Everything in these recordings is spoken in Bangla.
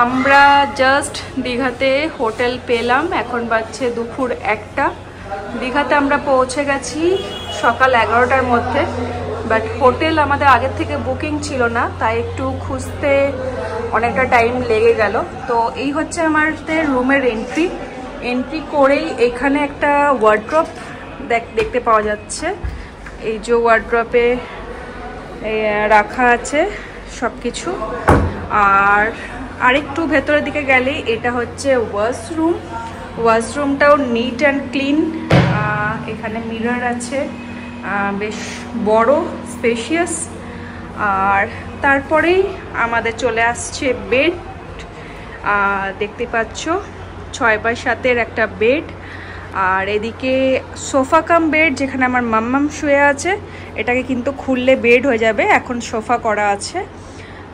আমরা জাস্ট দীঘাতে হোটেল পেলাম, এখন বাজছে দুপুর 1টা। দীঘাতে আমরা পৌঁছে গেছি সকাল 11টার মধ্যে, বাট হোটেল আমাদের আগের থেকে বুকিং ছিল না, তাই একটু খুঁজতে অনেকটা টাইম লেগে গেল। তো এই হচ্ছে আমাদের রুমের এন্ট্রি করেই এখানে একটা ওয়ার্ড্রপ দেখতে পাওয়া যাচ্ছে। এই যে ওয়ার্ড্রপে রাখা আছে সব কিছু। আর আরেকটু ভেতরের দিকে গেলেই এটা হচ্ছে ওয়াশরুমটাও নিট অ্যান্ড ক্লিন। এখানে মিরর আছে, বেশ বড় স্পেশিয়াস। আর তারপরেই আমাদের চলে আসছে বেড। দেখতে পাচ্ছ 6x7 একটা বেড। আর এদিকে সোফা কাম বেড, যেখানে আমার মাম্মাম শুয়ে আছে। এটাকে কিন্তু খুললে বেড হয়ে যাবে, এখন সোফা করা আছে।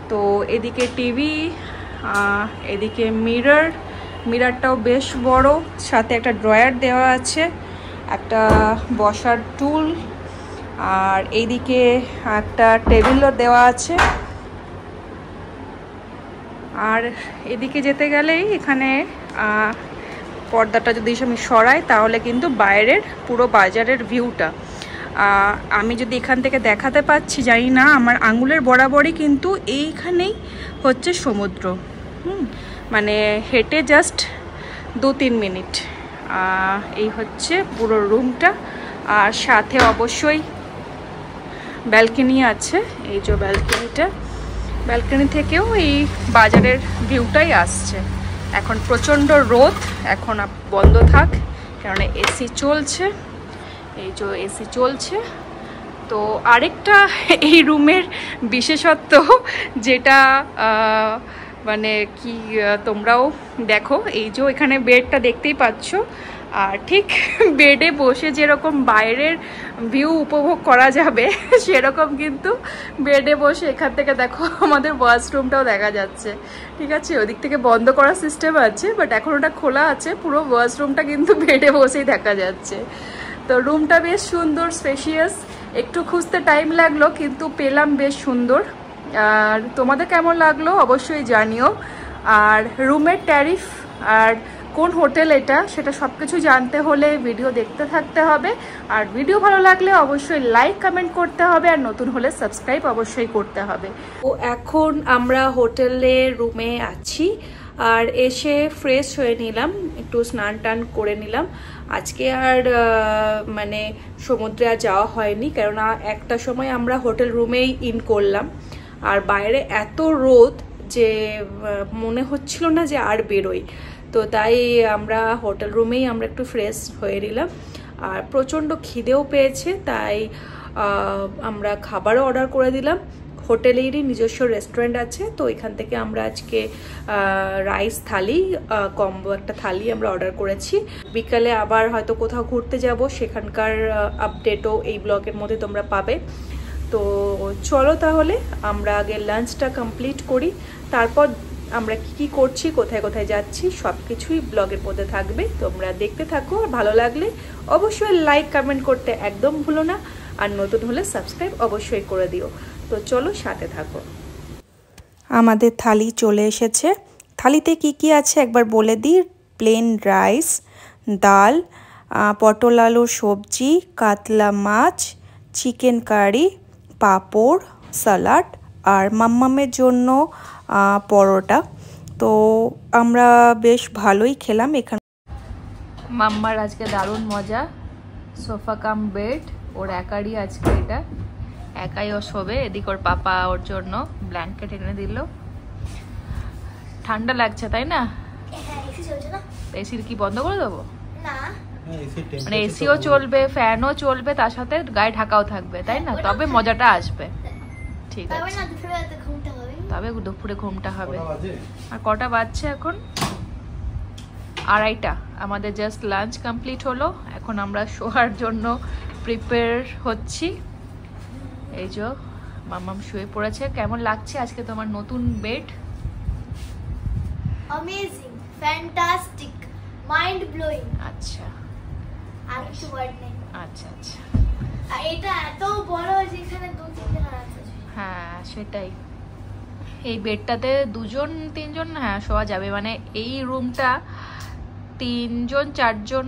তো এদিকে টিভি, এদিকে মিররটাও বেশ বড়, সাথে একটা ড্রয়ার দেওয়া আছে, একটা বসার টুল। আর এইদিকে একটা টেবিলও দেওয়া আছে। আর এদিকে যেতে গেলেই এখানে পর্দাটা যদি আমি সরাই তাহলে কিন্তু বাইরের পুরো বাজারের ভিউটা আমি যদি এখান থেকে দেখাতে পাচ্ছি জানি না, আমার আঙুলের বরাবরই কিন্তু এইখানেই হচ্ছে সমুদ্র। মানে হেঁটে জাস্ট 2-3 মিনিট। এই হচ্ছে পুরো রুমটা। আর সাথে অবশ্যই ব্যালকনি আছে। এই যে ব্যালকনি থেকেও এই বাজারের ভিউটাই আসছে। এখন প্রচণ্ড রোদ, এখন বন্ধ থাক, কারণ এসি চলছে। এই যে এসি চলছে। তো আরেকটা এই রুমের বিশেষত্ব, যেটা মানে কি তোমরাও দেখো, এই যে এখানে বেডটা দেখতেই পাচ্ছ। আর ঠিক বেডে বসে যেরকম বাইরের ভিউ উপভোগ করা যাবে, সেরকম কিন্তু বেডে বসে এখান থেকে দেখো আমাদের ওয়াশরুমটাও দেখা যাচ্ছে। ঠিক আছে, ওদিক থেকে বন্ধ করার সিস্টেম আছে, বাট এখন ওটা খোলা আছে। পুরো ওয়াশরুমটা কিন্তু বেডে বসেই দেখা যাচ্ছে। তো রুমটা বেশ সুন্দর, স্পেশিয়াস। একটু খুঁজতে টাইম লাগলো, কিন্তু পেলাম বেশ সুন্দর। আর তোমাদের কেমন লাগলো অবশ্যই জানিও। আর রুমের ট্যারিফ আর কোন হোটেল এটা, সেটা সব কিছু জানতে হলে ভিডিও দেখতে থাকতে হবে। আর ভিডিও ভালো লাগলে অবশ্যই লাইক কমেন্ট করতে হবে, আর নতুন হলে সাবস্ক্রাইব অবশ্যই করতে হবে। তো এখন আমরা হোটেলের রুমে আছি, আর এসে ফ্রেশ হয়ে নিলাম, একটু স্নান টান করে নিলাম। আজকে আর মানে সমুদ্রে আর যাওয়া হয়নি, কেননা একটা সময় আমরা হোটেল রুমেই ইন করলাম। আর বাইরে এত রোদ যে মনে হচ্ছিল না যে আর বেরোই। তো তাই আমরা হোটেল রুমেই আমরা একটু ফ্রেশ হয়ে নিলাম। আর প্রচণ্ড খিদেও পেয়েছে, তাই আমরা খাবারও অর্ডার করে দিলাম। হোটেলেরই নিজস্ব রেস্টুরেন্ট আছে, তো এখান থেকে আমরা আজকে রাইস থালি, কম্বো একটা থালি আমরা অর্ডার করেছি। বিকালে আবার হয়তো কোথাও ঘুরতে যাব, সেখানকার আপডেটও এই ব্লগের মধ্যে তোমরা পাবে। তো চলো তাহলে আমরা আগে লাঞ্চটা কমপ্লিট করি, তারপর আমরা কি করছি, কোথায় কোথায় যাচ্ছি, সব কিছুই ব্লগের মধ্যে থাকবে। তোমরা দেখতে থাকো, আর ভালো লাগলে অবশ্যই লাইক কমেন্ট করতে একদম ভুলো না, আর নতুন হলে সাবস্ক্রাইব অবশ্যই করে দিও। তো চলো সাথে থাকো। আমাদের থালি চলে এসেছে। থালিতে কি কি আছে একবার বলে দিই। প্লেন রাইস, ডাল, পটল আলুর সবজি, কাতলা মাছ, চিকেন কারি, পাঁপড়, স্যালাড, আর মাম্মামের জন্য পরোটা। তো আমরা বেশ ভালোই খেলাম। এখানে মাম্মার আজকে দারুণ মজা, সোফা কাম বেড ওর একারই আজকে, এটা একাই ও শোবে। এদিক ওর পাপা ওর জন্য ব্ল্যাঙ্কেট এনে দিল। ঠান্ডা লাগছে তাই না? এসির কি বন্ধ করে দেবো? মানে এসিও চলবে, ফ্যানও চলবে, তার সাথে গায়ে ঢাকাও থাকবে, তাই না? তবে মজাটা আসবে। ঠিক আছে, তবে দুপুরে ঘুমটা হবে। আর কটা বাজছে এখন? 2:30। আমাদের জাস্ট লাঞ্চ কমপ্লিট হলো, এখন আমরা শোয়ার জন্য প্রিপেয়ার হচ্ছি। এই যে মাম্মাম শুয়ে পড়েছে। কেমন লাগছে আজকে তোমার নতুন bed? Amazing, fantastic, mind blowing. আচ্ছা, আর কিছু ওয়ার্ড নেই। আচ্ছা আচ্ছা। আর এটা এত বড়, যেখানে 2-3 জন আছে। হ্যাঁ সেটাই। এই বেডটাতে 2-3 হ্যাঁ শোয়া যাবে, মানে এই রুমটা 3-4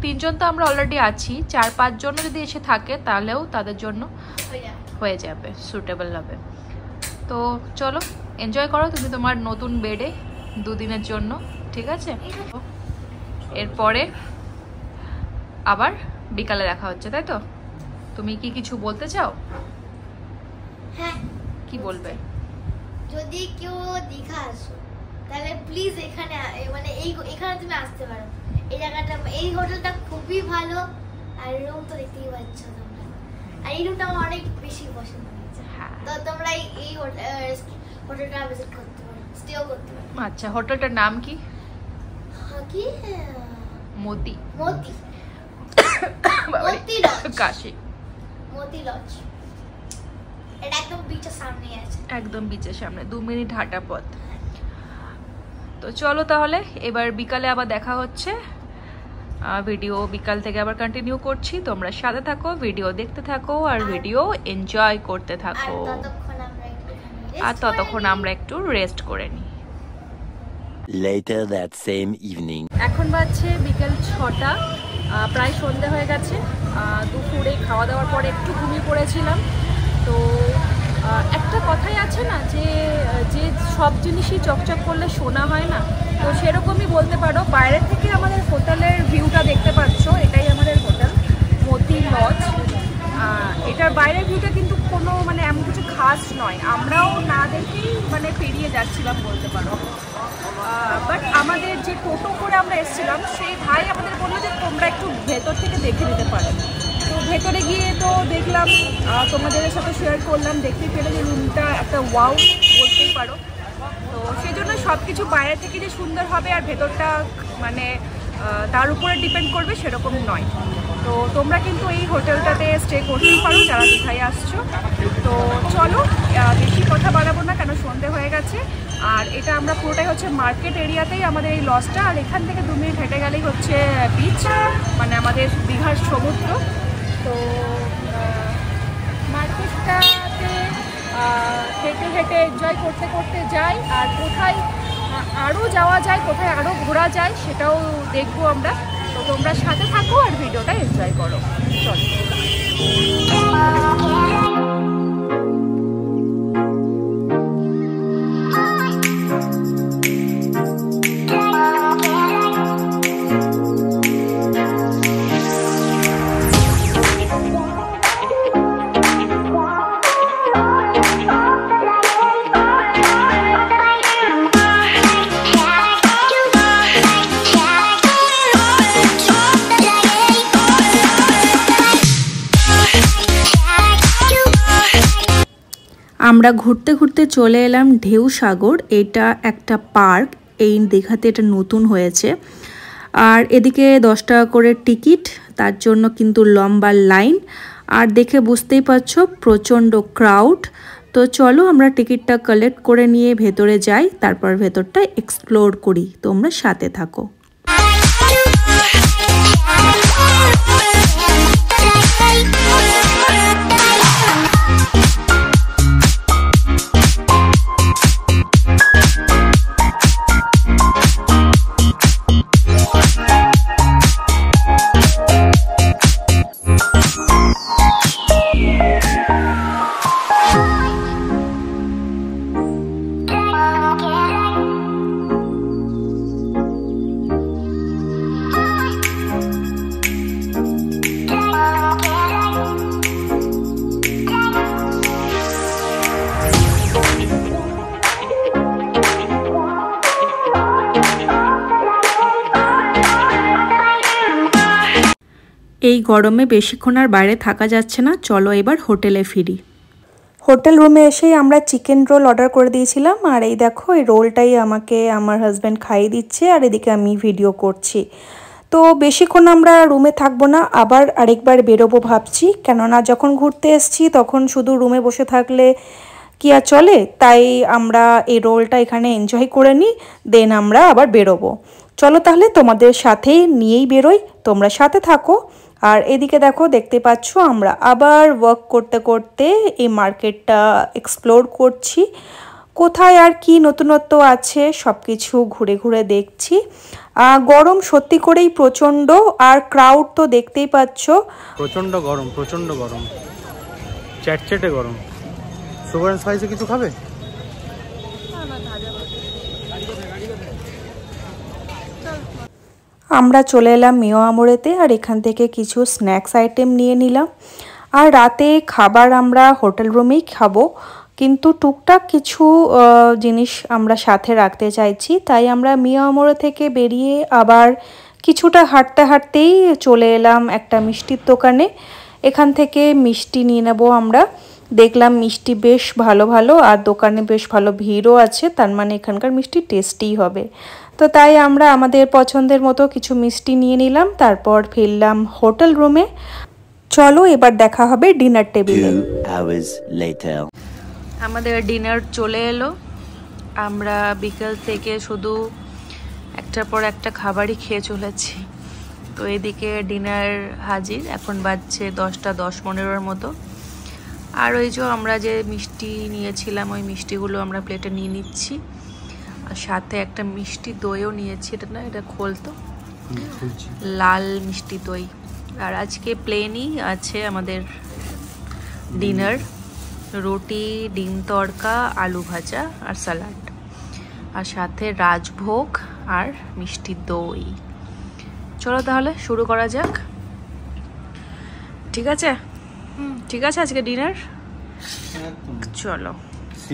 3 তো আমরা অলরেডি আছি, 4-5 জন যদি এসে থাকে তাহলেও তাদের জন্য হয়ে যাবে, সুটেবল হবে। তো চলো এনজয় করো তুমি তোমার নতুন বেডে 2 দিনের জন্য, ঠিক আছে? এরপরে আবার বিকালে দেখা হচ্ছে, তাই তো? তুমি কি কিছু বলতে চাও? হ্যাঁ, কি বলবে? যদি কেউ দীঘা আসো তাহলে প্লিজ এখানে মানে এখানে তুমি আসতে পারো। এই জায়গাটা, এই হোটেলটা খুবই ভালো, আর রুম তো দেখতেই পাচ্ছ তোমরা, আর এই রুমটা আমার অনেক বেশি পছন্দ হয়েছে। তো তোমরা এই হোটেলটা ভিজিট করতে পারো, স্টেও করতে পারো। আচ্ছা, হোটেলটার নাম কি? কি মোতি মোতি মোতি লজ, কাশি মোতি লজ। এটা একদম বিচের সামনে আছে, একদম বিচের সামনে, 2 মিনিট হাঁটা পথ। তো চলো তাহলে এবার বিকালে আবার দেখা হচ্ছে। ভিডিও বিকাল থেকে আবার কন্টিনিউ করছি, তোমরা সাথে থাকো, ভিডিও দেখতে থাকো আর ভিডিও এনজয় করতে থাকো। আর ততক্ষণ আমরা একটু রেস্ট করে নিই। Later that same evening. এখন বাজছে বিকেল 6টা, প্রায় সন্ধে হয়ে গেছে। দুপুরে খাওয়া দাওয়ার পরে একটু ঘুমিয়ে পড়েছিলাম। তো একটা কথাই আছে না যে সব জিনিসই চকচক করলে সোনা হয় না, তো সেরকমই বলতে পারো। বাইরের থেকে আমাদের হোটেলের ভিউটা দেখতে পাচ্ছ, এটাই আমাদের হোটেল মোতি লজ। এটার বাইরের ভিউটা কিন্তু কোনো মানে এমন কিছু খাস নয়, আমরাও না দেখেই মানে পেরিয়ে যাচ্ছিলাম বলতে পারো। বাট আমাদের যে টোটো করে আমরা এসেছিলাম সেই ভাই আমাদের বললো যে তোমরা একটু ভেতর থেকে দেখে নিতে পারো। তো ভেতরে গিয়ে তো দেখলাম, তোমাদের সাথে শেয়ার করলাম, দেখতে পেলে যে রুমটা একটা ওয়াও বলতেই পারো। তো সেই জন্য সব কিছু বাইরে থেকে যে সুন্দর হবে আর ভেতরটা মানে তার উপরে ডিপেন্ড করবে সেরকম নয়। তো তোমরা কিন্তু এই হোটেলটাতে স্টে করতেই পারো যারা দীঘায় আসছো। তো চলো বেশি কথা বাড়াবো না, কেন সন্ধে হয়ে গেছে। আর এটা আমরা পুরোটাই হচ্ছে মার্কেট এরিয়াতেই আমাদের এই লজটা, আর এখান থেকে 2 মিনিট হেঁটে গেলেই হচ্ছে বিচ, মানে আমাদের দীঘার সমুদ্র। তো মার্কেটটাতে হেঁটে হেঁটে এনজয় করতে করতে যাই, আর কোথায় আরও যাওয়া যায়, কোথায় আরও ঘোরা যায় সেটাও দেখবো আমরা। তো তোমরা সাথে থাকো আর ভিডিওটা এনজয় করো। চলো। আমরা ঘুরতে ঘুরতে চলে এলাম ঢেউসাগর। এটা একটা পার্ক, এই দীঘাতে এটা নতুন হয়েছে। আর এদিকে 10 টাকা করে টিকিট, তার জন্য কিন্তু লম্বা লাইন, আর দেখে বুঝতেই পারছো প্রচণ্ড ক্রাউড। তো চলো আমরা টিকিটটা কালেক্ট করে নিয়ে ভেতরে যাই, তারপর ভেতরটা এক্সপ্লোর করি, তোমরা সাথে থাকো। এই গরমে বেশিক্ষণ আর বাইরে থাকা যাচ্ছে না, চলো এবার হোটেলে ফিরি। হোটেল রুমে এসেই আমরা চিকেন রোল অর্ডার করে দিয়েছিলাম, আর এই দেখো এই রোলটাই আমাকে আমার হাজব্যান্ড খাইয়ে দিচ্ছে, আর এদিকে আমি ভিডিও করছি। তো বেশিক্ষণ আমরা রুমে থাকবো না, আবার আরেকবার বেরোবো ভাবছি, কেননা যখন ঘুরতে এসছি তখন শুধু রুমে বসে থাকলে কি আর চলে, তাই আমরা এই রোলটা এখানে এনজয় করে নিই, দেন আমরা আবার বেরোবো। চলো তাহলে তোমাদের সাথেই নিয়েই বেরোই, তোমরা সাথে থাকো। আর এদিকে দেখো, দেখতে পাচ্ছ আমরা আবার ওয়াক করতে করতে এই মার্কেটটা এক্সপ্লোর করছি। কোথায় আর কি নতুনত্ব আছে সব কিছু ঘুরে ঘুরে দেখছি। গরম সত্যি করেই প্রচণ্ড, আর ক্রাউড তো দেখতেই পাচ্ছ। প্রচণ্ড গরম, চ্যাটচ্যাটে গরম। সুগার অ্যান্ড স্পাইসে কিছু খাবে? আমরা চলে এলাম মিও আমোরেতে, আর এখান থেকে কিছু স্ন্যাক্স আইটেম নিয়ে নিলাম। আর রাতে খাবার আমরা হোটেল রুমেই খাবো, কিন্তু টুকটাক কিছু জিনিস আমরা সাথে রাখতে চাইছি। তাই আমরা মিও আমোরে থেকে বেরিয়ে আবার কিছুটা হাঁটতে হাঁটতেই চলে এলাম একটা মিষ্টির দোকানে। এখান থেকে মিষ্টি নিয়ে নেব আমরা। দেখলাম মিষ্টি বেশ ভালো ভালো, আর দোকানে বেশ ভালো ভিড়ও আছে, তার মানে এখানকার মিষ্টি টেস্টি হবে। তো তাই আমরা আমাদের পছন্দের মতো কিছু মিষ্টি নিয়ে নিলাম, তারপর ফিরলাম হোটেল রুমে। চলো এবার দেখা হবে ডিনার টেবিলে। 2 hours later. আমাদের ডিনার চলে এলো। আমরা বিকেল থেকে শুধু একটার পর একটা খাবারই খেয়ে চলেছি। তো এদিকে ডিনার হাজির, এখন বাজছে 10টা 10-15 মতো। আর ওই যে আমরা যে মিষ্টি নিয়েছিলাম ওই মিষ্টিগুলো আমরা প্লেটে নিয়ে নিচ্ছি, আর সাথে একটা মিষ্টি দইও নিয়েছি। এটা না, এটা খোলতো, লাল মিষ্টি দই। আর আজকে প্লেনই আছে আমাদের ডিনার, রুটি, ডিম তড়কা, আলু ভাজা আর স্যালাড, আর সাথে রাজভোগ আর মিষ্টি দই। চলো তাহলে শুরু করা যাক। ঠিক আছে আজকে ডিনার। চলো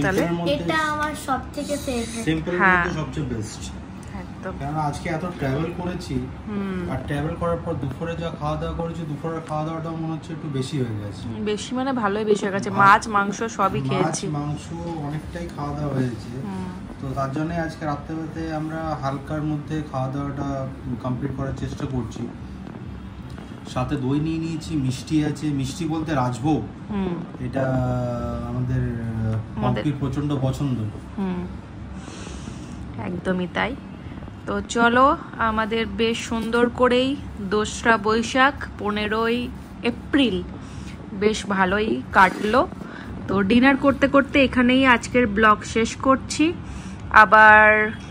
তাহলে। এটা আমার সবথেকে ফেভারিট। সিম্পল হ্যাঁ, সবচেয়ে বেস্ট। একদম। কারণ আজকে এত ট্রাভেল করেছি, আর ট্রাভেল করার পর দুপুরে যা খাওয়া দাওয়া করেছি, দুপুরের খাওয়া দাওয়াটা মনে হচ্ছে একটু বেশি হয়ে গেছে। বেশি মানে ভালোই বেশি হয়ে গেছে, মাছ মাংস সবই খেয়েছি। মাংস অনেকটাই খাওয়া দাওয়া হয়েছে, তো তার জন্য আজকে রাত্রেবেলাতে আমরা হালকার মধ্যে খাওয়া দাওয়াটা কমপ্লিট করার চেষ্টা করছি। সাথে দই নিয়ে নিয়েছি, মিষ্টি আছে, মিষ্টি বলতে রাজভোগ, এটা আমাদের প্রচন্ড পছন্দ। একদমই তাই। তো চলো, আমাদের বেশ সুন্দর করেই 2রা বৈশাখ 15ই এপ্রিল বেশ ভালোই কাটলো। তো ডিনার করতে করতে এখানেই আজকের ব্লগ শেষ করছি। আবার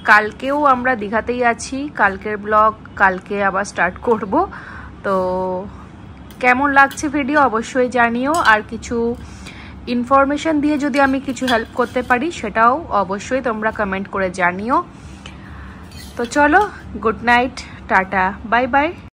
কালকেও আমরা দীঘাতেই আছি, কালকের ব্লগ কালকে আবার স্টার্ট করব। তো কেমন লাগছে ভিডিও অবশ্যই জানিও, আর কিছু ইনফরমেশন দিয়ে যদি আমি কিছু হেল্প করতে পারি সেটাও অবশ্যই তোমরা কমেন্ট করে জানিও। তো চলো, good night, tata, bye bye.